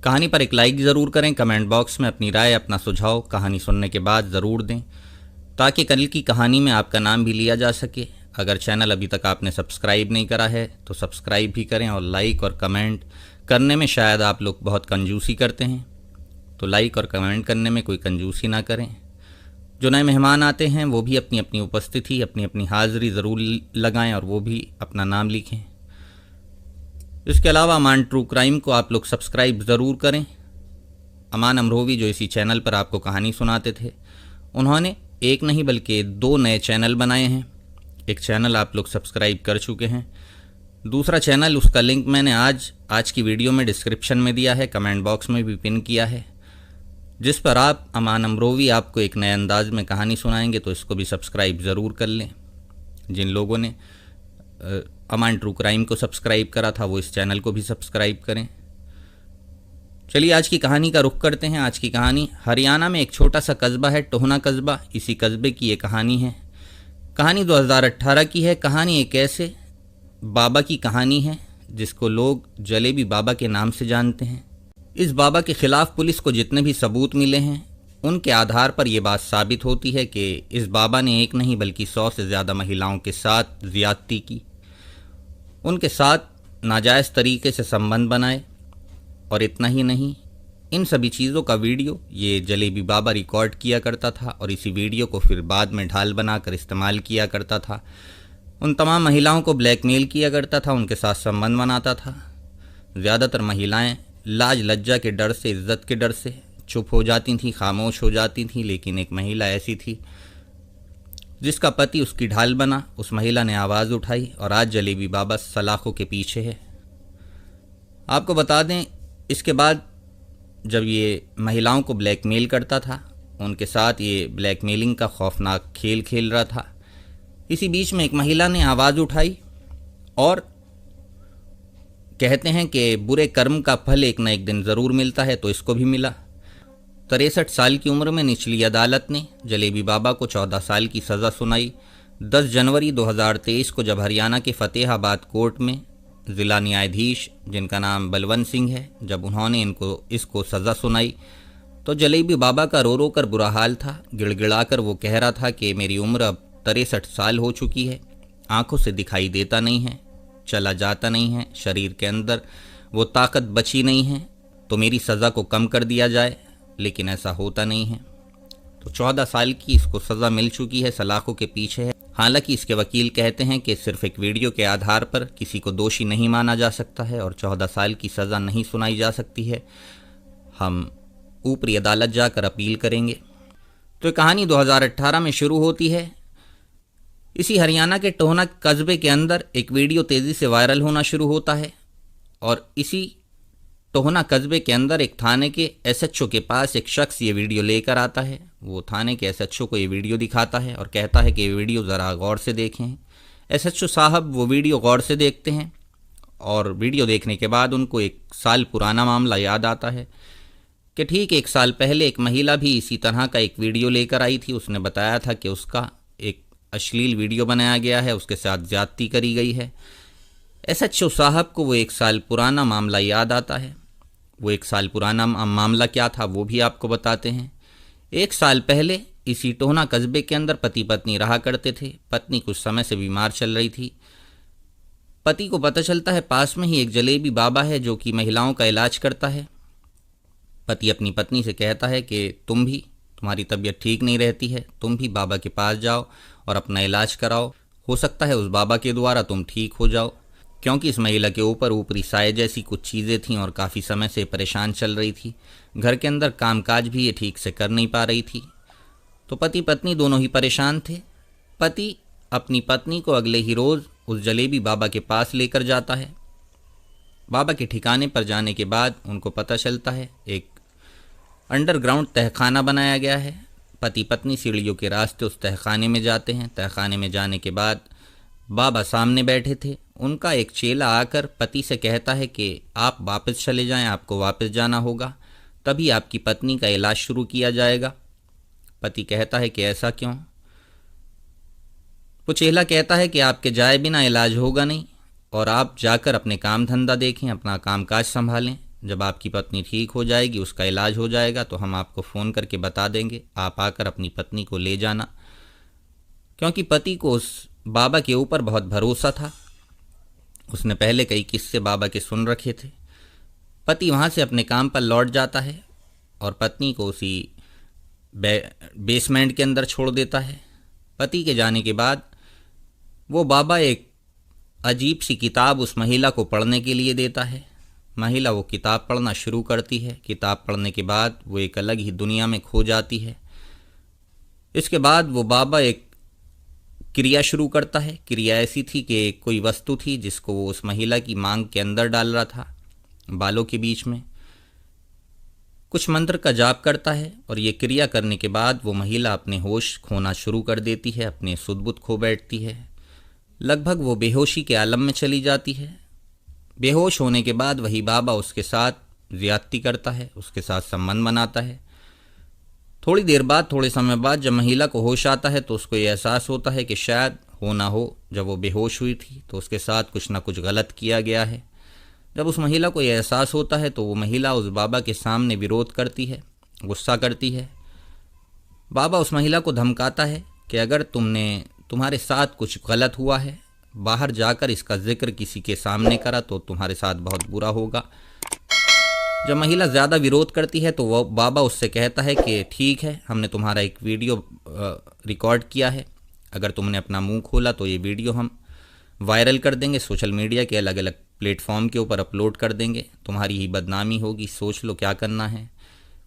कहानी पर एक लाइक ज़रूर करें। कमेंट बॉक्स में अपनी राय, अपना सुझाव कहानी सुनने के बाद ज़रूर दें, ताकि कल की कहानी में आपका नाम भी लिया जा सके। अगर चैनल अभी तक आपने सब्सक्राइब नहीं करा है तो सब्सक्राइब भी करें, और लाइक और कमेंट करने में शायद आप लोग बहुत कंजूसी करते हैं, तो लाइक और कमेंट करने में कोई कंजूसी ना करें। जो नए मेहमान आते हैं वो भी अपनी अपनी उपस्थिति, अपनी अपनी हाज़िरी ज़रूर लगाएं और वो भी अपना नाम लिखें। इसके अलावा अमान ट्रू क्राइम को आप लोग सब्सक्राइब ज़रूर करें। अमान अमरोवी जो इसी चैनल पर आपको कहानी सुनाते थे, उन्होंने एक नहीं बल्कि 2 नए चैनल बनाए हैं। एक चैनल आप लोग सब्सक्राइब कर चुके हैं, दूसरा चैनल, उसका लिंक मैंने आज की वीडियो में डिस्क्रिप्शन में दिया है, कमेंट बॉक्स में भी पिन किया है, जिस पर आप अमान अमरोवी आपको एक नए अंदाज में कहानी सुनाएंगे। तो इसको भी सब्सक्राइब ज़रूर कर लें। जिन लोगों ने अमान ट्रू क्राइम को सब्सक्राइब करा था वो इस चैनल को भी सब्सक्राइब करें। चलिए आज की कहानी का रुख करते हैं। आज की कहानी हरियाणा में एक छोटा सा कस्बा है, टोहना कस्बा। इसी कस्बे की ये कहानी है। कहानी 2018 की है। कहानी एक ऐसे बाबा की कहानी है जिसको लोग जलेबी बाबा के नाम से जानते हैं। इस बाबा के खिलाफ पुलिस को जितने भी सबूत मिले हैं उनके आधार पर यह बात साबित होती है कि इस बाबा ने एक नहीं बल्कि 100 से ज़्यादा महिलाओं के साथ ज़्यादती की, उनके साथ नाजायज़ तरीके से संबंध बनाए। और इतना ही नहीं, इन सभी चीज़ों का वीडियो ये जलेबी बाबा रिकॉर्ड किया करता था और इसी वीडियो को फिर बाद में ढाल बनाकर इस्तेमाल किया करता था। उन तमाम महिलाओं को ब्लैकमेल किया करता था, उनके साथ संबंध बनाता था। ज़्यादातर महिलाएं लाज लज्जा के डर से, इज्जत के डर से चुप हो जाती थीं, खामोश हो जाती थीं। लेकिन एक महिला ऐसी थी जिसका पति उसकी ढाल बना। उस महिला ने आवाज़ उठाई और आज जलेबी बाबा सलाखों के पीछे है। आपको बता दें, इसके बाद जब ये महिलाओं को ब्लैकमेल करता था, उनके साथ ये ब्लैकमेलिंग का खौफनाक खेल खेल रहा था, इसी बीच में एक महिला ने आवाज़ उठाई और कहते हैं कि बुरे कर्म का फल एक न एक दिन ज़रूर मिलता है, तो इसको भी मिला। 63 साल की उम्र में निचली अदालत ने जलेबी बाबा को 14 साल की सज़ा सुनाई। 10 जनवरी 2023 को जब हरियाणा के फतेहाबाद कोर्ट में ज़िला न्यायाधीश, जिनका नाम बलवंत सिंह है, जब उन्होंने इसको सज़ा सुनाई तो जलेबी बाबा का रो रो कर बुरा हाल था। गिड़गिड़ा कर वो कह रहा था कि मेरी उम्र अब 63 साल हो चुकी है, आंखों से दिखाई देता नहीं है, चला जाता नहीं है, शरीर के अंदर वो ताकत बची नहीं है, तो मेरी सज़ा को कम कर दिया जाए। लेकिन ऐसा होता नहीं है। तो 14 साल की इसको सज़ा मिल चुकी है, सलाखों के पीछे है। हालांकि इसके वकील कहते हैं कि सिर्फ एक वीडियो के आधार पर किसी को दोषी नहीं माना जा सकता है और 14 साल की सज़ा नहीं सुनाई जा सकती है। हम ऊपरी अदालत जाकर अपील करेंगे। तो कहानी 2018 में शुरू होती है। इसी हरियाणा के टोहना कस्बे के अंदर एक वीडियो तेज़ी से वायरल होना शुरू होता है और इसी टोहना कस्बे के अंदर एक थाने के एसएचओ के पास एक शख्स ये वीडियो लेकर आता है। वो थाने के एसएचओ को ये वीडियो दिखाता है और कहता है कि ये वीडियो ज़रा गौर से देखें। एसएचओ साहब वो वीडियो गौर से देखते हैं और वीडियो देखने के बाद उनको 1 साल पुराना मामला याद आता है कि ठीक 1 साल पहले एक महिला भी इसी तरह का एक वीडियो लेकर आई थी। उसने बताया था कि उसका एक अश्लील वीडियो बनाया गया है, उसके साथ ज़्यादती करी गई है। एसएचओ साहब को वो 1 साल पुराना मामला याद आता है। वो 1 साल पुराना मामला क्या था वो भी आपको बताते हैं। 1 साल पहले इसी टोहना कस्बे के अंदर पति पत्नी रहा करते थे। पत्नी कुछ समय से बीमार चल रही थी। पति को पता चलता है पास में ही एक जलेबी बाबा है जो कि महिलाओं का इलाज करता है। पति अपनी पत्नी से कहता है कि तुम्हारी तबीयत ठीक नहीं रहती है, तुम भी बाबा के पास जाओ और अपना इलाज कराओ, हो सकता है उस बाबा के द्वारा तुम ठीक हो जाओ। क्योंकि इस महिला के ऊपर ऊपरी साए जैसी कुछ चीज़ें थीं और काफ़ी समय से परेशान चल रही थी। घर के अंदर कामकाज भी ये ठीक से कर नहीं पा रही थी। तो पति पत्नी दोनों ही परेशान थे। पति अपनी पत्नी को अगले ही रोज़ उस जलेबी बाबा के पास लेकर जाता है। बाबा के ठिकाने पर जाने के बाद उनको पता चलता है एक अंडरग्राउंड तहखाना बनाया गया है। पति पत्नी सीढ़ियों के रास्ते उस तहखाने में जाते हैं। तहखाने में जाने के बाद बाबा सामने बैठे थे। उनका एक चेला आकर पति से कहता है कि आप वापस चले जाएं, आपको वापस जाना होगा, तभी आपकी पत्नी का इलाज शुरू किया जाएगा। पति कहता है कि ऐसा क्यों? वो चेला कहता है कि आपके जाए बिना इलाज होगा नहीं और आप जाकर अपने काम धंधा देखें, अपना कामकाज संभालें। जब आपकी पत्नी ठीक हो जाएगी, उसका इलाज हो जाएगा, तो हम आपको फ़ोन करके बता देंगे, आप आकर अपनी पत्नी को ले जाना। क्योंकि पति को उस बाबा के ऊपर बहुत भरोसा था। उसने पहले कई किस्से बाबा के सुन रखे थे। पति वहाँ से अपने काम पर लौट जाता है और पत्नी को उसी बेसमेंट के अंदर छोड़ देता है। पति के जाने के बाद वो बाबा एक अजीब सी किताब उस महिला को पढ़ने के लिए देता है। महिला वो किताब पढ़ना शुरू करती है। किताब पढ़ने के बाद वो एक अलग ही दुनिया में खो जाती है। इसके बाद वो बाबा एक क्रिया शुरू करता है। क्रिया ऐसी थी कि कोई वस्तु थी जिसको वो उस महिला की मांग के अंदर डाल रहा था, बालों के बीच में। कुछ मंत्र का जाप करता है और ये क्रिया करने के बाद वो महिला अपने होश खोना शुरू कर देती है, अपने सुध-बुध खो बैठती है। लगभग वो बेहोशी के आलम में चली जाती है। बेहोश होने के बाद वही बाबा उसके साथ ज़्यादती करता है, उसके साथ संबंध बनाता है। थोड़ी देर बाद, थोड़े समय बाद जब महिला को होश आता है तो उसको ये एहसास होता है कि शायद हो ना हो, जब वो बेहोश हुई थी तो उसके साथ कुछ ना कुछ गलत किया गया है। जब उस महिला को यह एहसास होता है तो वो महिला उस बाबा के सामने विरोध करती है, गुस्सा करती है। बाबा उस महिला को धमकाता है कि अगर तुम्हारे साथ कुछ गलत हुआ है, बाहर जाकर इसका जिक्र किसी के सामने करा तो तुम्हारे साथ बहुत बुरा होगा। जब महिला ज़्यादा विरोध करती है तो वो बाबा उससे कहता है कि ठीक है, हमने तुम्हारा एक वीडियो रिकॉर्ड किया है, अगर तुमने अपना मुंह खोला तो ये वीडियो हम वायरल कर देंगे, सोशल मीडिया के अलग अलग प्लेटफॉर्म के ऊपर अपलोड कर देंगे, तुम्हारी ही बदनामी होगी, सोच लो क्या करना है।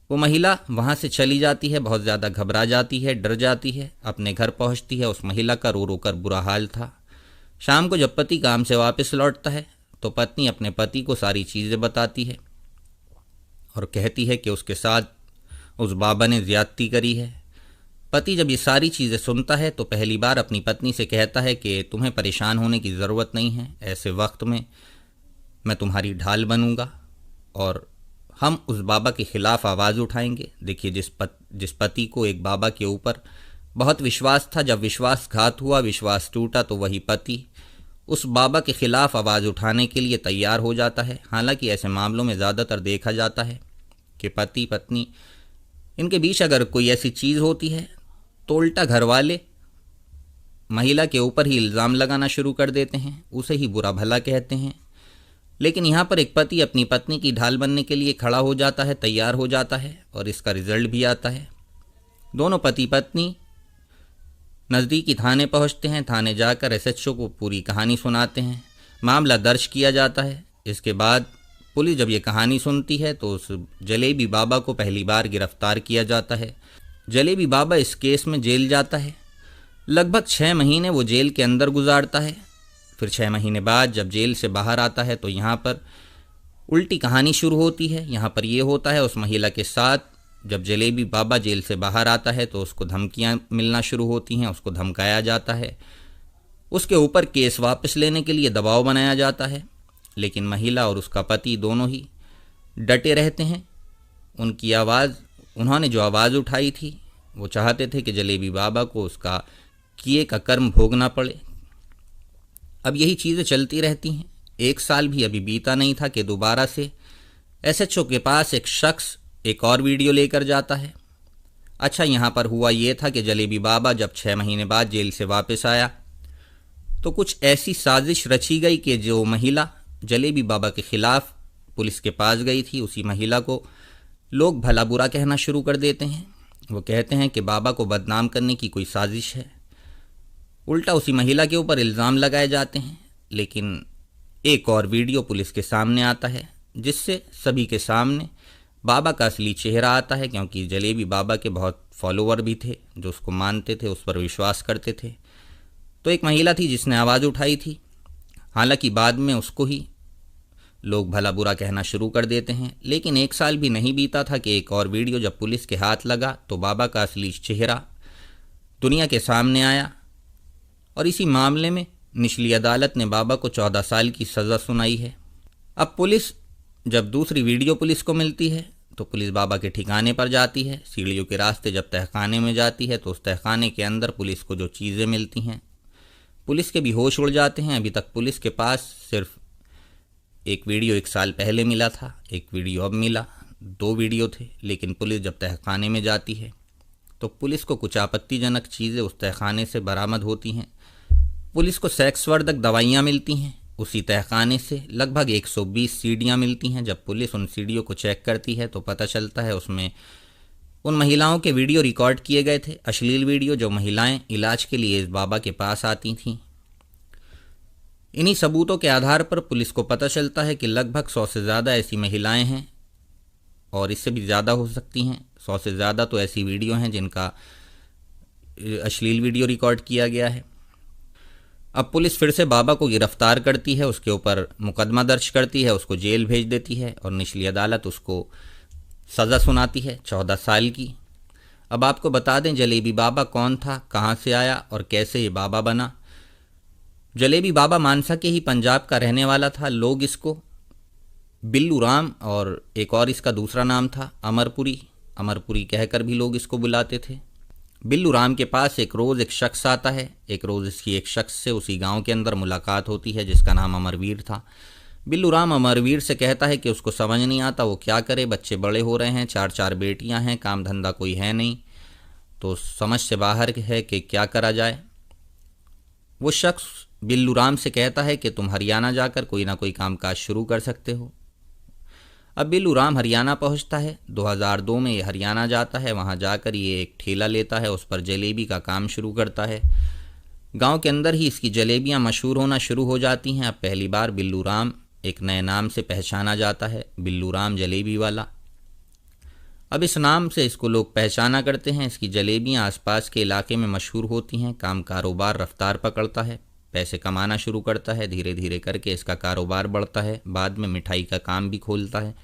वो महिला वहाँ से चली जाती है, बहुत ज़्यादा घबरा जाती है, डर जाती है, अपने घर पहुँचती है। उस महिला का रो रो कर बुरा हाल था। शाम को जब पति काम से वापस लौटता है तो पत्नी अपने पति को सारी चीज़ें बताती है और कहती है कि उसके साथ उस बाबा ने ज़्यादती करी है। पति जब ये सारी चीज़ें सुनता है तो पहली बार अपनी पत्नी से कहता है कि तुम्हें परेशान होने की ज़रूरत नहीं है, ऐसे वक्त में मैं तुम्हारी ढाल बनूंगा और हम उस बाबा के ख़िलाफ़ आवाज़ उठाएंगे। देखिए, जिस पति को एक बाबा के ऊपर बहुत विश्वास था, जब विश्वासघात हुआ, विश्वास टूटा, तो वही पति उस बाबा के ख़िलाफ़ आवाज़ उठाने के लिए तैयार हो जाता है। हालांकि ऐसे मामलों में ज़्यादातर देखा जाता है कि पति पत्नी इनके बीच अगर कोई ऐसी चीज़ होती है तो उल्टा घर वाले महिला के ऊपर ही इल्ज़ाम लगाना शुरू कर देते हैं, उसे ही बुरा भला कहते हैं। लेकिन यहाँ पर एक पति अपनी पत्नी की ढाल बनने के लिए खड़ा हो जाता है, तैयार हो जाता है और इसका रिजल्ट भी आता है। दोनों पति पत्नी नज़दीकी थाने पहुँचते हैं। थाने जाकर एसएचओ को पूरी कहानी सुनाते हैं। मामला दर्ज किया जाता है। इसके बाद पुलिस जब ये कहानी सुनती है तो उस जलेबी बाबा को पहली बार गिरफ्तार किया जाता है। जलेबी बाबा इस केस में जेल जाता है। लगभग 6 महीने वो जेल के अंदर गुजारता है। फिर 6 महीने बाद जब जेल से बाहर आता है तो यहाँ पर उल्टी कहानी शुरू होती है। यहाँ पर ये होता है, उस महिला के साथ जब जलेबी बाबा जेल से बाहर आता है तो उसको धमकियाँ मिलना शुरू होती हैं, उसको धमकाया जाता है, उसके ऊपर केस वापस लेने के लिए दबाव बनाया जाता है। लेकिन महिला और उसका पति दोनों ही डटे रहते हैं। उन्होंने जो आवाज़ उठाई थी वो चाहते थे कि जलेबी बाबा को उसका किए का कर्म भोगना पड़े। अब यही चीज़ें चलती रहती हैं। 1 साल भी अभी बीता नहीं था कि दोबारा से एसएचओ के पास एक शख्स एक और वीडियो लेकर जाता है। अच्छा, यहाँ पर हुआ ये था कि जलेबी बाबा जब 6 महीने बाद जेल से वापस आया तो कुछ ऐसी साजिश रची गई कि जो महिला जलेबी बाबा के ख़िलाफ़ पुलिस के पास गई थी, उसी महिला को लोग भला बुरा कहना शुरू कर देते हैं। वो कहते हैं कि बाबा को बदनाम करने की कोई साजिश है। उल्टा उसी महिला के ऊपर इल्ज़ाम लगाए जाते हैं। लेकिन एक और वीडियो पुलिस के सामने आता है जिससे सभी के सामने बाबा का असली चेहरा आता है, क्योंकि जलेबी बाबा के बहुत फॉलोवर भी थे जो उसको मानते थे, उस पर विश्वास करते थे। तो एक महिला थी जिसने आवाज़ उठाई थी। हालांकि बाद में उसको ही लोग भला बुरा कहना शुरू कर देते हैं। लेकिन 1 साल भी नहीं बीता था कि एक और वीडियो जब पुलिस के हाथ लगा तो बाबा का असली चेहरा दुनिया के सामने आया और इसी मामले में निचली अदालत ने बाबा को 14 साल की सज़ा सुनाई है। अब पुलिस जब दूसरी वीडियो पुलिस को मिलती है तो पुलिस बाबा के ठिकाने पर जाती है। सीढ़ियों के रास्ते जब तहखाने में जाती है तो उस तहखाने के अंदर पुलिस को जो चीज़ें मिलती हैं, पुलिस के भी होश उड़ जाते हैं। अभी तक पुलिस के पास सिर्फ एक वीडियो 1 साल पहले मिला था, एक वीडियो अब मिला, 2 वीडियो थे। लेकिन पुलिस जब तहखाने में जाती है तो पुलिस को कुछ आपत्तिजनक चीज़ें उस तहखाने से बरामद होती हैं। पुलिस को सेक्सवर्धक दवाइयाँ मिलती हैं। उसी तहखाने से लगभग 120 सीडियाँ मिलती हैं। जब पुलिस उन सीडियों को चेक करती है तो पता चलता है उसमें उन महिलाओं के वीडियो रिकॉर्ड किए गए थे, अश्लील वीडियो, जो महिलाएं इलाज के लिए इस बाबा के पास आती थीं। इन्हीं सबूतों के आधार पर पुलिस को पता चलता है कि लगभग 100 से ज़्यादा ऐसी महिलाएं हैं और इससे भी ज़्यादा हो सकती हैं। 100 से ज़्यादा तो ऐसी वीडियो हैं जिनका अश्लील वीडियो रिकॉर्ड किया गया है। अब पुलिस फिर से बाबा को गिरफ्तार करती है, उसके ऊपर मुकदमा दर्ज करती है, उसको जेल भेज देती है और निचली अदालत उसको सज़ा सुनाती है 14 साल की। अब आपको बता दें जलेबी बाबा कौन था, कहाँ से आया और कैसे ये बाबा बना। जलेबी बाबा मानसा के ही पंजाब का रहने वाला था। लोग इसको बिल्लू राम और एक और इसका दूसरा नाम था अमरपुरी कहकर भी लोग इसको बुलाते थे। बिल्लू राम के पास एक रोज़ एक शख्स आता है। एक रोज़ इसकी एक शख्स से उसी गांव के अंदर मुलाकात होती है जिसका नाम अमरवीर था। बिल्लू राम अमरवीर से कहता है कि उसको समझ नहीं आता वो क्या करे, बच्चे बड़े हो रहे हैं, 4 बेटियां हैं, काम धंधा कोई है नहीं, तो समझ से बाहर है कि क्या करा जाए। वो शख्स बिल्लू राम से कहता है कि तुम हरियाणा जाकर कोई ना कोई कामकाज शुरू कर सकते हो। अब बिल्लू राम हरियाणा पहुंचता है। 2002 में ये हरियाणा जाता है। वहां जाकर ये एक ठेला लेता है, उस पर जलेबी का काम शुरू करता है। गांव के अंदर ही इसकी जलेबियां मशहूर होना शुरू हो जाती हैं। अब पहली बार बिल्लू राम एक नए नाम से पहचाना जाता है, बिल्लू राम जलेबी वाला। अब इस नाम से इसको लोग पहचाना करते हैं। इसकी जलेबियां आसपास के इलाके में मशहूर होती हैं। काम कारोबार रफ्तार पकड़ता है, पैसे कमाना शुरू करता है। धीरे धीरे करके इसका कारोबार बढ़ता है। बाद में मिठाई का काम भी खोलता है।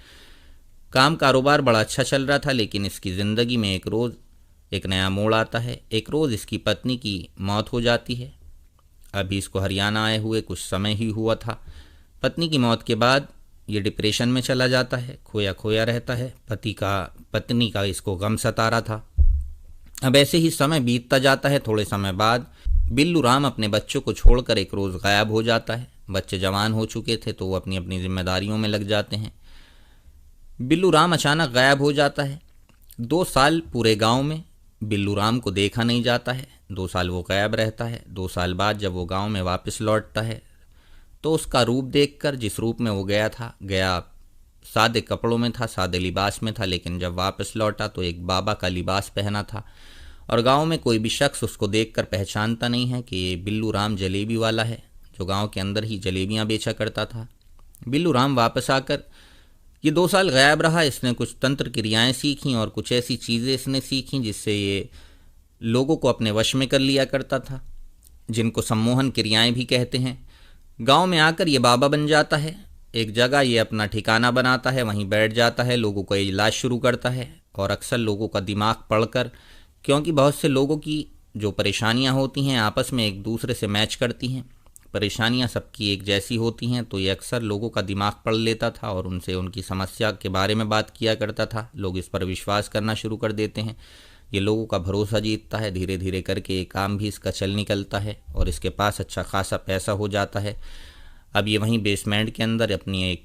काम कारोबार बड़ा अच्छा चल रहा था, लेकिन इसकी ज़िंदगी में एक रोज़ एक नया मोड़ आता है। एक रोज़ इसकी पत्नी की मौत हो जाती है। अभी इसको हरियाणा आए हुए कुछ समय ही हुआ था। पत्नी की मौत के बाद ये डिप्रेशन में चला जाता है, खोया खोया रहता है। पत्नी का इसको गम सता रहा था। अब ऐसे ही समय बीतता जाता है। थोड़े समय बाद बिल्लू राम अपने बच्चों को छोड़कर एक रोज़ गायब हो जाता है। बच्चे जवान हो चुके थे तो वो अपनी अपनी जिम्मेदारियों में लग जाते हैं। बिल्लू राम अचानक गायब हो जाता है। 2 साल पूरे गांव में बिल्लू राम को देखा नहीं जाता है। 2 साल वो गायब रहता है। 2 साल बाद जब वो गांव में वापस लौटता है तो उसका रूप देखकर, जिस रूप में वो गया सादे कपड़ों में था, सादे लिबास में था, लेकिन जब वापस लौटा तो एक बाबा का लिबास पहना था। और गांव में कोई भी शख्स उसको देखकर पहचानता नहीं है कि ये बिल्लू राम जलेबी वाला है, जो गांव के अंदर ही जलेबियां बेचा करता था। बिल्लू राम वापस आकर ये 2 साल गायब रहा। इसने कुछ तंत्र क्रियाएं सीखीं और कुछ ऐसी चीज़ें इसने सीखीं जिससे ये लोगों को अपने वश में कर लिया करता था, जिनको सम्मोहन क्रियाएं भी कहते हैं। गांव में आकर ये बाबा बन जाता है। एक जगह ये अपना ठिकाना बनाता है, वहीं बैठ जाता है, लोगों को इलाज शुरू करता है और अक्सर लोगों का दिमाग पढ़कर, क्योंकि बहुत से लोगों की जो परेशानियां होती हैं आपस में एक दूसरे से मैच करती हैं, परेशानियां सबकी एक जैसी होती हैं, तो ये अक्सर लोगों का दिमाग पढ़ लेता था और उनसे उनकी समस्या के बारे में बात किया करता था। लोग इस पर विश्वास करना शुरू कर देते हैं। ये लोगों का भरोसा जीतता है। धीरे धीरे करके ये काम भी इसका चल निकलता है और इसके पास अच्छा खासा पैसा हो जाता है। अब ये वहीं बेसमेंट के अंदर अपनी एक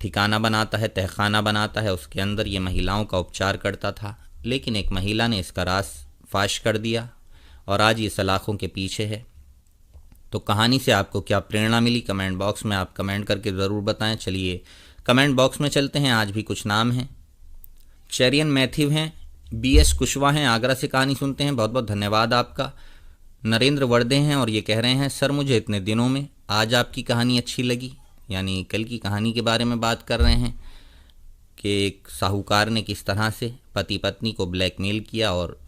ठिकाना बनाता है, तहखाना बनाता है। उसके अंदर ये महिलाओं का उपचार करता था, लेकिन एक महिला ने इसका राज फाश कर दिया और आज ये सलाखों के पीछे है। तो कहानी से आपको क्या प्रेरणा मिली, कमेंट बॉक्स में आप कमेंट करके ज़रूर बताएं। चलिए कमेंट बॉक्स में चलते हैं। आज भी कुछ नाम हैं। चेरियन मैथ्यू हैं, BS कुशवाहा हैं, आगरा से कहानी सुनते हैं, बहुत बहुत धन्यवाद आपका। नरेंद्र वर्दे हैं और ये कह रहे हैं, सर मुझे इतने दिनों में आज आपकी कहानी अच्छी लगी। यानी कल की कहानी के बारे में बात कर रहे हैं कि एक साहूकार ने किस तरह से पति पत्नी को ब्लैकमेल किया और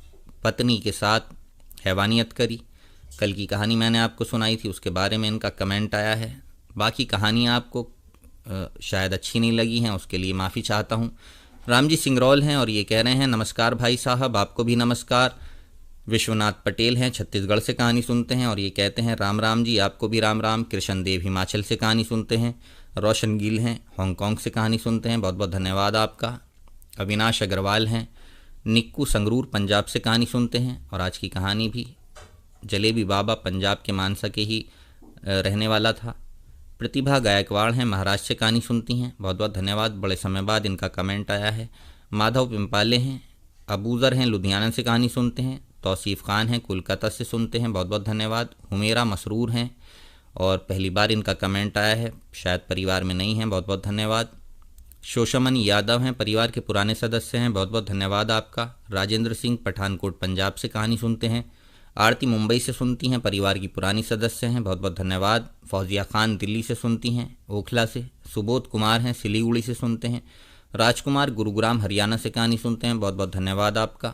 पत्नी के साथ हैवानियत करी। कल की कहानी मैंने आपको सुनाई थी, उसके बारे में इनका कमेंट आया है। बाकी कहानियाँ आपको शायद अच्छी नहीं लगी हैं, उसके लिए माफ़ी चाहता हूँ। रामजी सिंगरौल हैं और ये कह रहे हैं, नमस्कार भाई साहब, आपको भी नमस्कार। विश्वनाथ पटेल हैं, छत्तीसगढ़ से कहानी सुनते हैं और ये कहते हैं, राम राम जी, आपको भी राम राम। कृष्ण देव हिमाचल से कहानी सुनते हैं। रोशन गिल हैं, हांगकांग से कहानी सुनते हैं, बहुत बहुत धन्यवाद आपका। अविनाश अग्रवाल हैं, निक्कू संगरूर पंजाब से कहानी सुनते हैं और आज की कहानी भी जलेबी बाबा पंजाब के मानसा के ही रहने वाला था। प्रतिभा गायकवाड़ हैं, महाराष्ट्र से कहानी सुनती हैं, बहुत बहुत धन्यवाद, बड़े समय बाद इनका कमेंट आया है। माधव पिंपाले हैं, अबूज़र हैं, लुधियाना से कहानी सुनते हैं। तौसीफ़ खान हैं, कोलकाता से सुनते हैं, बहुत बहुत धन्यवाद। हुमेरा मसरूर हैं और पहली बार इनका कमेंट आया है, शायद परिवार में नहीं हैं, बहुत बहुत धन्यवाद। शोषामणि यादव हैं, परिवार के पुराने सदस्य हैं, बहुत बहुत धन्यवाद आपका। राजेंद्र सिंह पठानकोट पंजाब से कहानी सुनते हैं। आरती मुंबई से सुनती हैं, परिवार की पुरानी सदस्य हैं, बहुत बहुत धन्यवाद। फौजिया खान दिल्ली से सुनती हैं, ओखला से। सुबोध कुमार हैं, सिलीगुड़ी से सुनते हैं। राजकुमार गुरुग्राम हरियाणा से कहानी सुनते हैं, बहुत बहुत धन्यवाद आपका।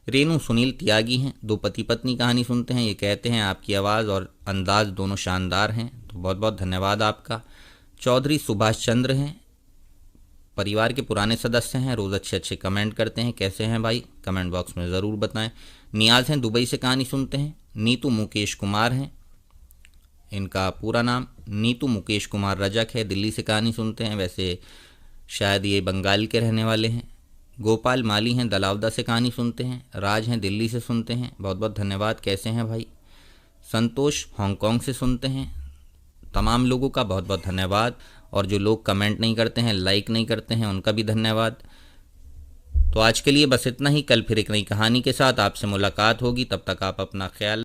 रेणु सुनील त्यागी हैं, दो पति पत्नी कहानी सुनते हैं, ये कहते हैं आपकी आवाज़ और अंदाज दोनों शानदार हैं, तो बहुत बहुत धन्यवाद आपका। चौधरी सुभाष चंद्र हैं, परिवार के पुराने सदस्य हैं, रोज़ अच्छे अच्छे कमेंट करते हैं, कैसे हैं भाई कमेंट बॉक्स में ज़रूर बताएं। नियाज़ हैं, दुबई से कहानी सुनते हैं। नीतू मुकेश कुमार हैं, इनका पूरा नाम नीतू मुकेश कुमार रजक है, दिल्ली से कहानी सुनते हैं, वैसे शायद ये बंगाल के रहने वाले हैं। गोपाल माली हैं, दलावदा से कहानी सुनते हैं। राज हैं, दिल्ली से सुनते हैं, बहुत बहुत धन्यवाद, कैसे हैं भाई। संतोष हांगकांग से सुनते हैं। तमाम लोगों का बहुत बहुत धन्यवाद, और जो लोग कमेंट नहीं करते हैं, लाइक नहीं करते हैं, उनका भी धन्यवाद। तो आज के लिए बस इतना ही, कल फिर एक नई कहानी के साथ आपसे मुलाकात होगी, तब तक आप अपना ख्याल